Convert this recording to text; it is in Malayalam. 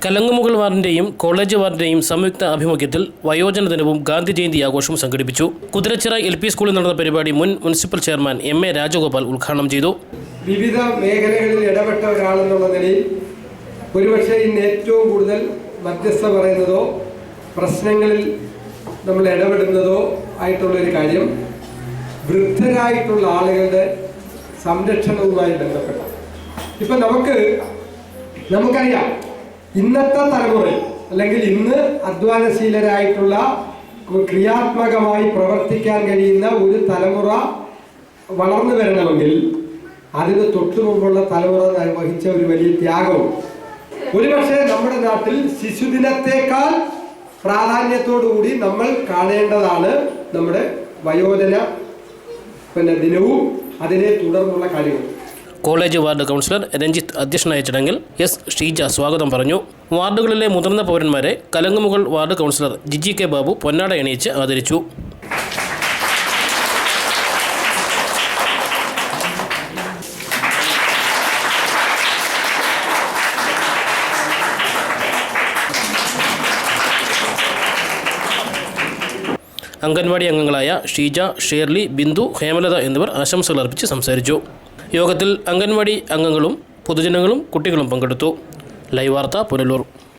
കലങ്ങുമുകൾ വാർഡിന്റെയും കോളേജ് വാർഡിന്റെയും സംയുക്ത ആഭിമുഖ്യത്തിൽ വയോജന ദിനവും ഗാന്ധി ജയന്തി ആഘോഷവും സംഘടിപ്പിച്ചു. കുതിരച്ചിറ LP സ്കൂളിൽ നടന്ന പരിപാടി മുൻ മുനിസിപ്പൽ ചെയർമാൻ MA രാജഗോപാൽ ഉദ്ഘാടനം ചെയ്തു. വിവിധ മേഖലകളിൽ ഇടപെട്ട ഒരാളെന്നുള്ള നിലയിൽ ഒരുപക്ഷെ ഇന്ന് ഏറ്റവും കൂടുതൽ മധ്യസ്ഥ പറയുന്നതോ പ്രശ്നങ്ങളിൽ നമ്മൾ ഇടപെടുന്നതോ ആയിട്ടുള്ളൊരു കാര്യം വൃദ്ധരായിട്ടുള്ള ആളുകളുടെ സംരക്ഷണവുമായി ബന്ധപ്പെട്ട. ഇപ്പം നമുക്കറിയാം, ഇന്നത്തെ തലമുറയിൽ അല്ലെങ്കിൽ ഇന്ന് അധ്വാനശീലരായിട്ടുള്ള ക്രിയാത്മകമായി പ്രവർത്തിക്കാൻ കഴിയുന്ന ഒരു തലമുറ വളർന്നു വരണമെങ്കിൽ അതിന് തൊട്ടു മുമ്പുള്ള തലമുറ നിർവഹിച്ച ഒരു വലിയ ത്യാഗവും. ഒരുപക്ഷെ നമ്മുടെ നാട്ടിൽ ശിശുദിനത്തേക്കാൾ പ്രാധാന്യത്തോടുകൂടി നമ്മൾ കാണേണ്ടതാണ് നമ്മുടെ വയോജന ദിനവും അതിനെ തുടർന്നുള്ള കാര്യങ്ങളും. കോളേജ് വാർഡ് കൗൺസിലർ രഞ്ജിത്ത് അധ്യക്ഷനായ ചടങ്ങിൽ ഷീജ സ്വാഗതം പറഞ്ഞു. വാർഡുകളിലെ മുതിർന്ന പൗരന്മാരെ കലങ്ങുമുകൾ വാർഡ് കൗൺസിലർ ജിജി കെ ബാബു പൊന്നാട അണിയിച്ച് ആദരിച്ചു. അംഗൻവാടി അംഗങ്ങളായ ഷീജ, ഷേർലി, ബിന്ദു, ഹേമലത എന്നിവർ ആശംസകൾ അർപ്പിച്ച് സംസാരിച്ചു. യോഗത്തിൽ അംഗൻവാടി അംഗങ്ങളും പൊതുജനങ്ങളും കുട്ടികളും പങ്കെടുത്തു. ലൈവ് വാർത്ത പുനലൂർ.